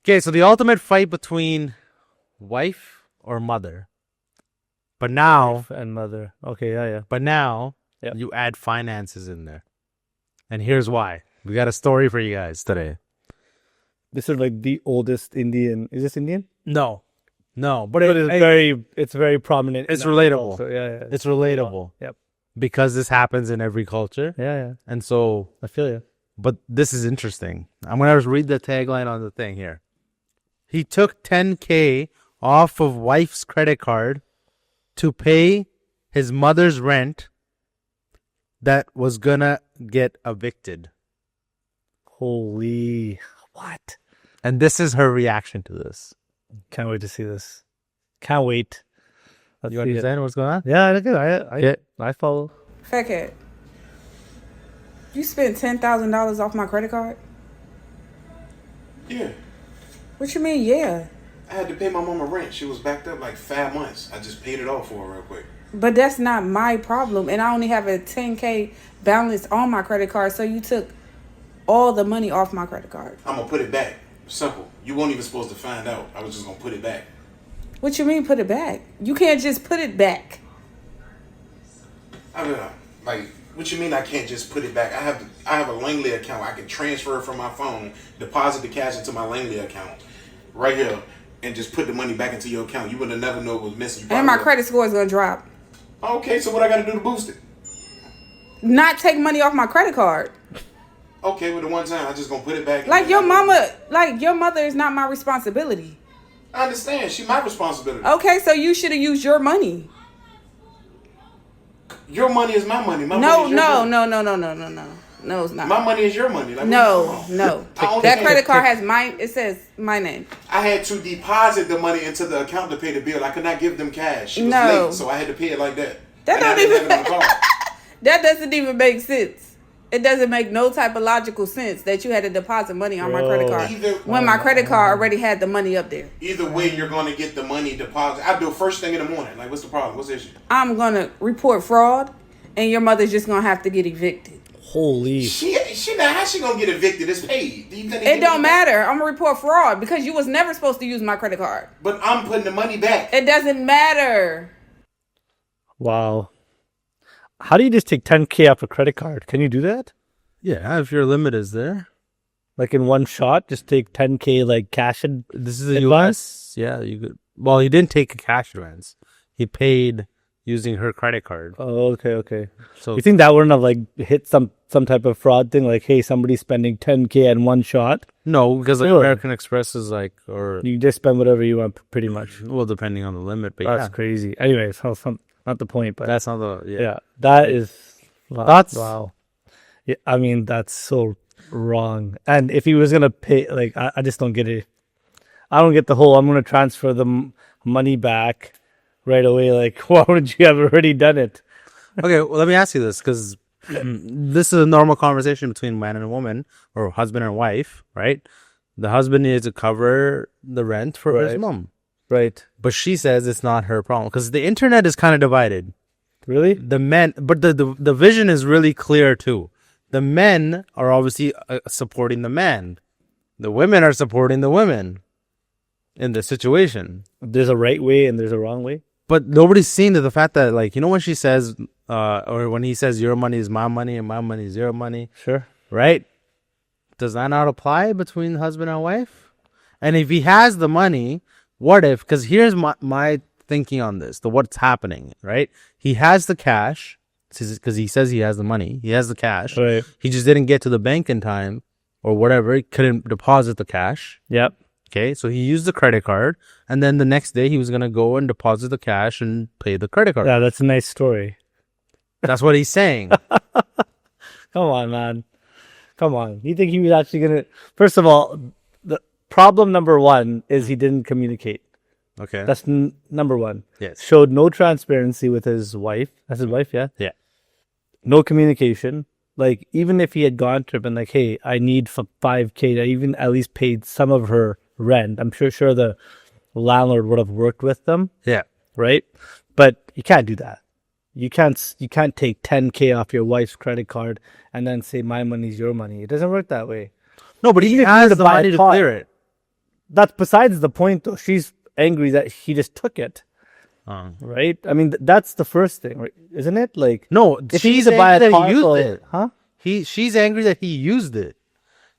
Okay, so the ultimate fight between wife or mother. But now... Wife and mother. Okay, yeah. But now, you add finances in there. And here's why. We got a story for you guys today. This is like the oldest Indian. Is this Indian? No. But it's very prominent. It's relatable. Also. Yeah. It's relatable. Yep. Because this happens in every culture. Yeah. And so... I feel you. But this is interesting. I'm going to read the tagline on the thing here. He took $10K off of wife's credit card to pay his mother's rent that was going to get evicted. Holy... What? And this is her reaction to this. Can't wait to see this. Can't wait. You understand what's going on? Yeah, I follow. Fackhead, you spent $10,000 off my credit card? Yeah. What you mean, yeah? I had to pay my mama rent. She was backed up like 5 months. I just paid it off for her real quick. But that's not my problem. And I only have a $10K balance on my credit card. So you took all the money off my credit card. I'm going to put it back. Simple. You weren't even supposed to find out. I was just going to put it back. What you mean put it back? You can't just put it back. I mean, like, what you mean I can't just put it back? I have a Langley account. I can transfer it from my phone, deposit the cash into my Langley account right here, and just put the money back into your account. You would have never know it was missing. And my credit score is going to drop. Okay, so what I got to do to boost it? Not take money off my credit card. Okay, with the one time, I just going to put it back. Like your mother is not my responsibility. I understand. She's my responsibility. Okay, so you should have used your money. Your money is my money. No, it's not. My money is your money. Like, no. That credit card has it says my name. I had to deposit the money into the account to pay the bill. I could not give them cash. She was late, so I had to pay it like that. That doesn't even make sense. It doesn't make no type of logical sense that you had to deposit money on my credit card when my credit card already had the money up there. Either way, you're going to get the money deposited. I do it first thing in the morning. Like, what's the problem? What's the issue? I'm going to report fraud, and your mother's just going to have to get evicted. Holy. How she going to get evicted? It's paid. It don't matter. I'm going to report fraud because you was never supposed to use my credit card. But I'm putting the money back. It doesn't matter. Wow. How do you just take $10K off a credit card? Can you do that? Yeah, if your limit is there. Like in one shot, just take $10K like cash and this is the US. Yeah, you could. Well, he didn't take a cash advance. He paid using her credit card. Oh, okay. So you think that wouldn't have like hit some type of fraud thing? Like, hey, somebody's spending $10K in one shot? No, because like American Express is like, or you just spend whatever you want, pretty much. Well, depending on the limit, but that's crazy. Anyways, not the point, but that's not the yeah. That is wow. Yeah, I mean that's so wrong. And if he was gonna pay, like, I just don't get it. I don't get the whole I'm gonna transfer the money back right away. Like, why wouldn't you have already done it? Okay, well, let me ask you this, because this is a normal conversation between man and a woman, or husband and wife, right? The husband needs to cover the rent for his mom. Right. But she says it's not her problem, because the internet is kind of divided. Really? The men, but the vision is really clear too. The men are obviously supporting the man. The women are supporting the women in this situation. There's a right way and there's a wrong way. But nobody's seen to the fact that, like, you know, when she says, or when he says, your money is my money and my money is your money. Sure. Right? Does that not apply between husband and wife? And if he has the money, what if, because here's my thinking on this, what's happening, right? He has the cash, because he says he has the money. He has the cash. Right. He just didn't get to the bank in time or whatever. He couldn't deposit the cash. Yep. Okay, so he used the credit card, and then the next day he was going to go and deposit the cash and pay the credit card. Yeah, that's a nice story. That's what he's saying. Come on, man. Come on. You think he was actually going to... First of all, the problem number one is he didn't communicate. Okay. That's number one. Yes. Showed no transparency with his wife. That's his wife, yeah? Yeah. No communication. Like, even if he had gone to her and like, hey, I need $5K to even at least paid some of her rent, I'm sure the landlord would have worked with them. Yeah. Right? But you can't do that. You can't take $10K off your wife's credit card and then say my money's your money. It doesn't work that way. No, but he has the money to clear it. that's besides the point, though. She's angry that he just took it. Right? I mean, that's the first thing, right? Isn't it? Like, No, if she's he's to buy angry a that car, he used it. huh? She's angry that he used it.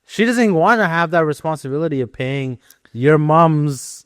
She doesn't want to have that responsibility of paying your mom's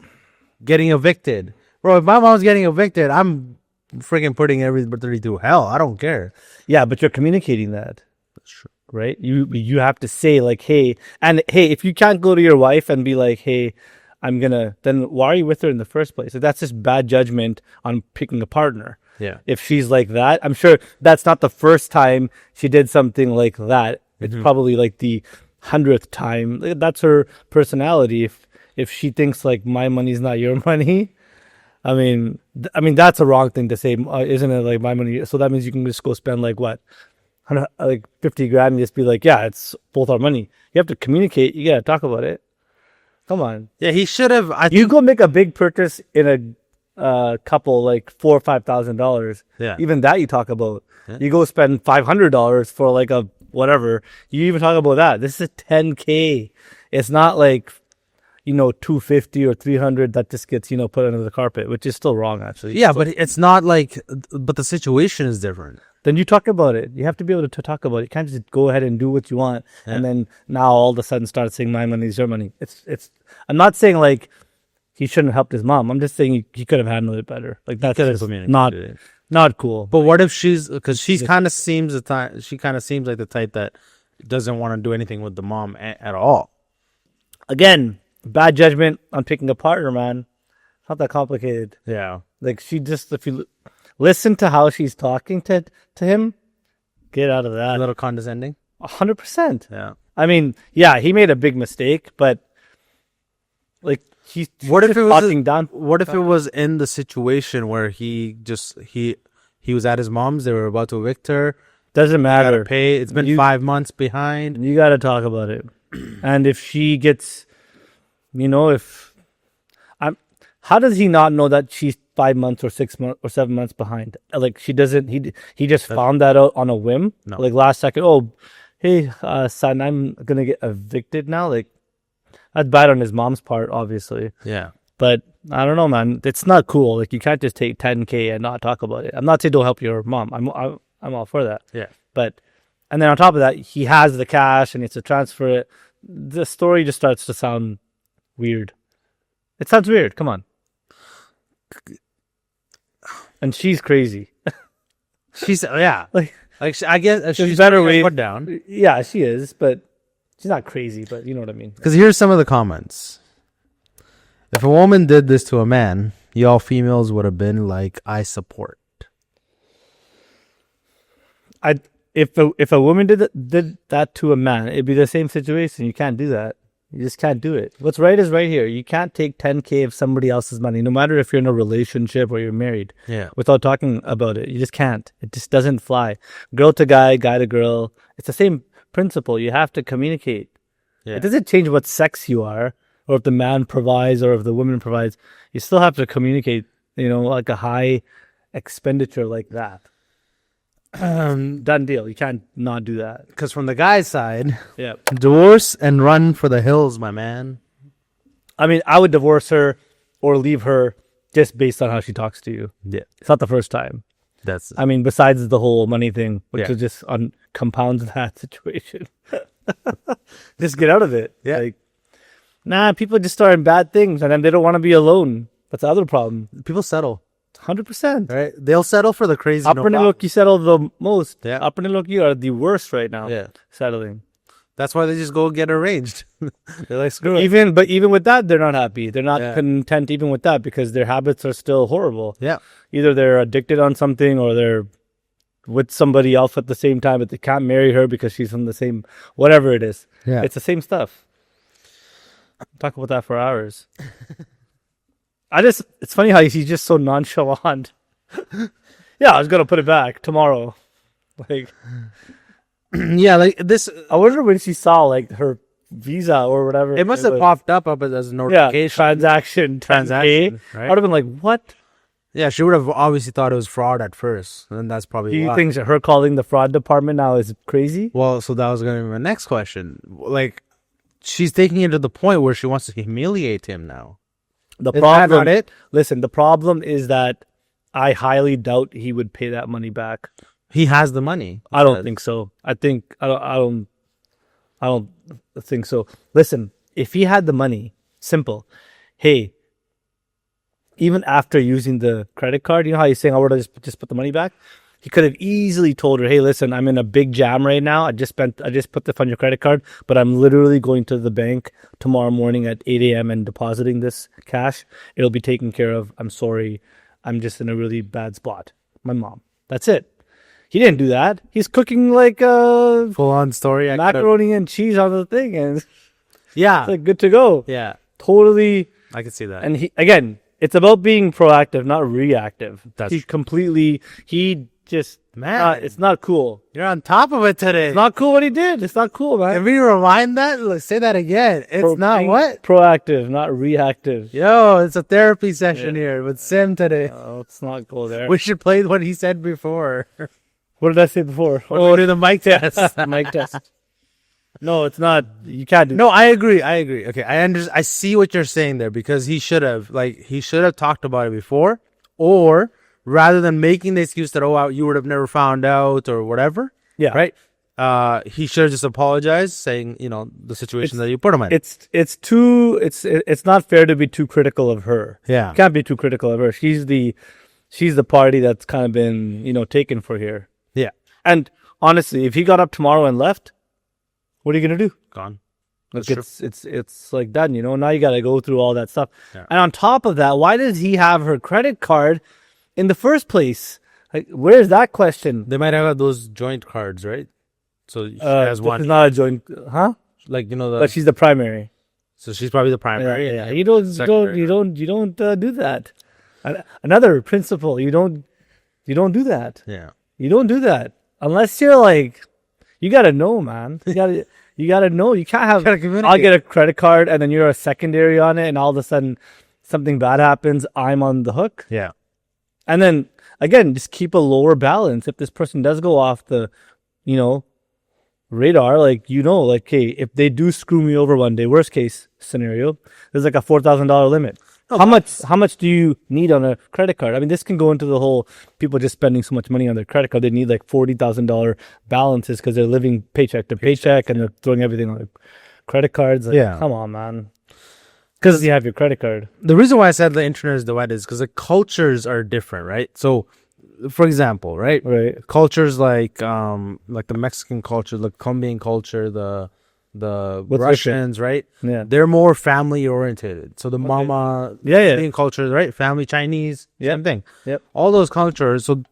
getting evicted. Bro, if my mom's getting evicted, I'm freaking putting everybody through hell. I don't care. Yeah, but you're communicating that. That's true. Right? You have to say, like, hey, if you can't go to your wife and be like, hey, then why are you with her in the first place? Like, that's just bad judgment on picking a partner. Yeah. If she's like that, I'm sure that's not the first time she did something like that. It's probably like the 100th time. That's her personality. If she thinks like my money's not your money, I mean that's a wrong thing to say, isn't it? Like, my money. So that means you can just go spend like what, like 50 grand and just be like, yeah, it's both our money. You have to communicate. You gotta talk about it. Come on. Yeah, he should have. You go make a big purchase in a couple, like $4,000 or $5,000. Yeah. Even that you talk about. Yeah. You go spend $500 for like a whatever. You even talk about that. This is $10K. It's not like, $250 or $300 that just gets, put under the carpet, which is still wrong, actually. Yeah, but it's not like. But the situation is different. Then you talk about it. You have to be able to talk about it. You can't just go ahead and do what you want, and then now all of a sudden start saying my money is your money. It's. I'm not saying like he shouldn't have helped his mom. I'm just saying he could have handled it better. Like, that's just not cool. But what if because she kind of seems like the type that doesn't want to do anything with the mom at all. Again, bad judgment on picking a partner, man. It's not that complicated. Yeah. Like, if you listen to how she's talking to him, get out of that. A little condescending. 100%. Yeah. I mean, yeah, he made a big mistake, but like, what if it was down? What if it was in the situation where he was at his mom's, they were about to evict her. Doesn't matter. Pay. It's been 5 months behind. You got to talk about it. And if she gets, how does he not know that she's 5 months or 6 months or 7 months behind? Like, she doesn't. He just found that out on a whim. No. Like, last second. Oh, hey, son, I'm gonna get evicted now. Like, that's bad on his mom's part, obviously. Yeah. But I don't know, man. It's not cool. Like, you can't just take $10K and not talk about it. I'm not saying don't help your mom. I'm all for that. Yeah. But, and then on top of that, he has the cash and it's to transfer it. The story just starts to sound weird. It sounds weird. Come on. And she's crazy. She's like I guess she's better way put down. Yeah, she is, but she's not crazy. But you know what I mean. Because here's some of the comments. If a woman did this to a man, y'all females would have been like, I support. If a woman did that to a man, it'd be the same situation. You can't do that. You just can't do it. What's right is right here. You can't take $10K of somebody else's money, no matter if you're in a relationship or you're married. Yeah. Without talking about it. You just can't. It just doesn't fly. Girl to guy, guy to girl. It's the same principle. You have to communicate. Yeah. It doesn't change what sex you are, or if the man provides or if the woman provides. You still have to communicate, like a high expenditure like that. Done deal. You can't not do that. Because from the guy's side, yeah, divorce and run for the hills, my man. I mean, I would divorce her or leave her just based on how she talks to you. Yeah, it's not the first time. Besides the whole money thing, which is just compounds that situation. Just get out of it. Yeah. Like, people just start in bad things and then they don't want to be alone. That's the other problem. People settle. 100%. Right? They'll settle for the crazy. Upper Niloki settle the most. Yeah. Upper Niloki are the worst right now. Yeah. Settling. That's why they just go get arranged. They're like, screw it. But even with that, they're not happy. They're not content even with that because their habits are still horrible. Yeah. Either they're addicted on something or they're with somebody else at the same time, but they can't marry her because she's from the same, whatever it is. Yeah. It's the same stuff. Talk about that for hours. It's funny how he's just so nonchalant. Yeah, I was going to put it back tomorrow. Like, yeah, like this. I wonder when she saw like her visa or whatever. It must have popped up as a notification. Yeah, transaction. Right? I would have been like, what? Yeah, she would have obviously thought it was fraud at first. And that's probably Do you think that her calling the fraud department now is crazy? Well, so that was going to be my next question. Like, she's taking it to the point where she wants to humiliate him now. The Is that problem, not it? listen, the problem is that I highly doubt he would pay that money back. He has the money. I don't think so. I don't think so. Listen, if he had the money, simple. Hey, even after using the credit card, you know how you're saying I would have just put the money back? He could have easily told her, hey, listen, I'm in a big jam right now. I just put this on your credit card, but I'm literally going to the bank tomorrow morning at 8 a.m. and depositing this cash. It'll be taken care of. I'm sorry. I'm just in a really bad spot. My mom. That's it. He didn't do that. He's cooking like a full-on story. macaroni and cheese on the thing, and yeah, it's like good to go. Yeah, totally. I can see that. And he, again, it's about being proactive, not reactive. He just, man, it's not cool. You're on top of it today. It's not cool what he did. It's not cool, man. Can we rewind that? Let's say that again. It's not what? Proactive, not reactive. Yo, it's a therapy session here with Sim today. Oh, let's not go there. We should play what he said before. What did I say before? Do the mic test. Mic test. No, it's not. You can't do. No, I agree. Okay, I see what you're saying there, because he should have talked about it before, or rather than making the excuse that you would have never found out or whatever. Yeah. Right. He should have just apologized, saying the situation that you put him in. It's not fair to be too critical of her. Yeah. You can't be too critical of her. She's the party that's kind of been taken for here. Yeah. And honestly, if he got up tomorrow and left, what are you gonna do? Gone. Like it's like done. Now you got to go through all that stuff. Yeah. And on top of that, why does he have her credit card in the first place? Like, where's that question? They might have those joint cards, right? So she has one. It's not a joint, huh? Like but she's the primary. So she's probably the primary. Yeah. You don't do that. Another principle. You don't do that. Yeah. You don't do that unless you're like, you gotta know, man. You gotta know. You can't have. I'll get a credit card and then you're a secondary on it, and all of a sudden something bad happens. I'm on the hook. Yeah. And then again, just keep a lower balance. If this person does go off the, radar, hey, if they do screw me over one day, worst case scenario, there's like a $4,000 limit. How much do you need on a credit card? I mean, this can go into the whole people just spending so much money on their credit card. They need like $40,000 balances because they're living paycheck to paycheck and they're throwing everything on their credit cards. Like, yeah. Come on, man. Because you have your credit card. The reason why I said the internet is divided is because the cultures are different, right? So, for example, right? Cultures like the Mexican culture, the Colombian culture, the Russians, right? Yeah, they're more family oriented. So the mama, Indian culture, right? Family, Chinese, same thing. Yep. All those cultures. So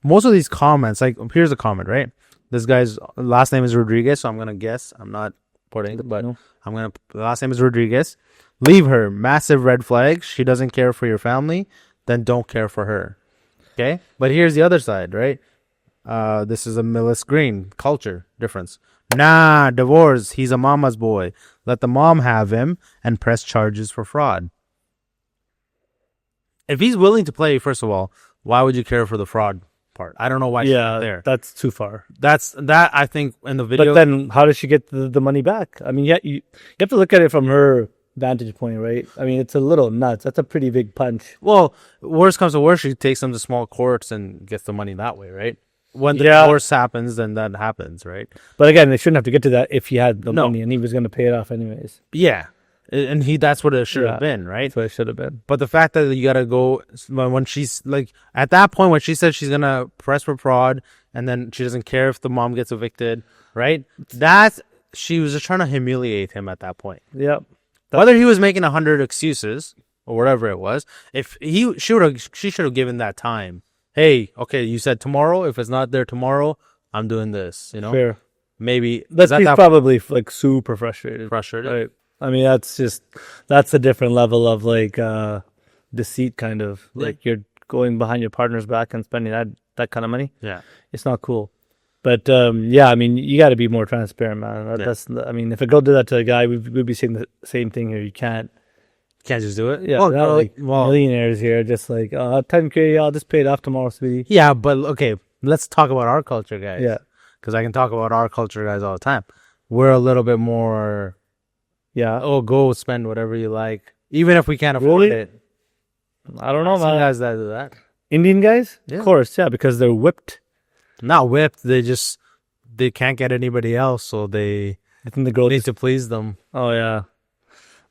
most of these comments, like here's a comment, right? This guy's last name is Rodriguez, so I'm gonna guess. I'm not putting, but the last name is Rodriguez. Leave her. Massive red flag. She doesn't care for your family. Then don't care for her. Okay, but here's the other side, right? This is a Millis Green culture difference. Nah, divorce. He's a mama's boy. Let the mom have him and press charges for fraud. If he's willing to play, first of all, why would you care for the fraud part? I don't know why she's not there. That's too far. That I think in the video. But then how does she get the money back? I mean, you have to look at it from her vantage point, right? I mean, it's a little nuts. That's a pretty big punch. Well, worst comes to worst, she takes them to small courts and gets the money that way, right? When the divorce happens, then that happens, right? But again, they shouldn't have to get to that if he had the money and he was going to pay it off anyways. Yeah. And that's what it should have been, right? That's what it should have been. But the fact that you got to go, when she's like, at that point, when she said she's going to press for fraud and then she doesn't care if the mom gets evicted, right? She was just trying to humiliate him at that point. Yep. Whether he was making 100 excuses or whatever it was, she should have given that time. Hey, okay, you said tomorrow. If it's not there tomorrow, I'm doing this. Fair. Maybe he's probably like super frustrated. Right. I mean, that's a different level of like deceit, kind of like you're going behind your partner's back and spending that kind of money. Yeah, it's not cool. But I mean, you got to be more transparent, man. I mean, if a girl did that to a guy, we'd be saying the same thing here. You can't just do it. Yeah, millionaires here, just like $10K. I'll just pay it off tomorrow, sweetie. Yeah, but okay, let's talk about our culture, guys. Yeah, because I can talk about our culture, guys, all the time. We're a little bit more Yeah. oh, go spend whatever you like, even if we can't afford Really? it. I don't know, Some man. guys that do that. Indian guys? Yeah. Of course, yeah, because they're whipped. Not whipped. They can't get anybody else, so they I think the girl need to please them. Oh, yeah.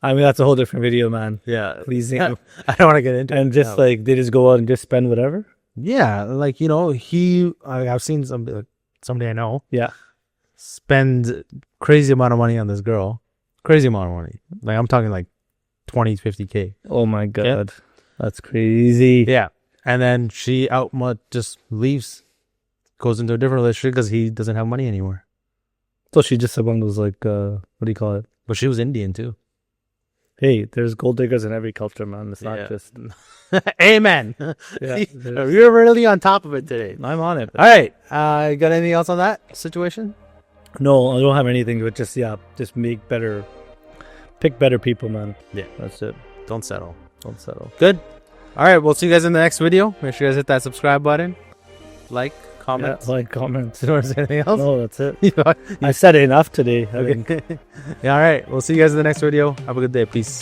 I mean, that's a whole different video, man. Yeah, Pleasing. I don't want to get into it. And just like, they just go out and just spend whatever? Yeah, like I've seen somebody I know Yeah. spend crazy amount of money on this girl. Crazy amount of money. Like I'm talking like 20, 50K. Oh, my God. That's crazy. Yeah. And then she just leaves, goes into a different relationship because he doesn't have money anymore. So she just said one of those, like, what do you call it? But she was Indian too. Hey, there's gold diggers in every culture, man. It's not Yeah. just... Amen. Yeah, You're really on top of it today. I'm on it. All right. You got anything else on that situation? No, I don't have anything, but just pick better people, man. Yeah. That's it. Don't settle. Don't settle. Good. All right. We'll see you guys in the next video. Make sure you guys hit that subscribe button. Like, comment. Yeah, like, comment. Do you want to say anything else? No, that's it. I said enough today. I think. Yeah, all right. We'll see you guys in the next video. Have a good day. Peace.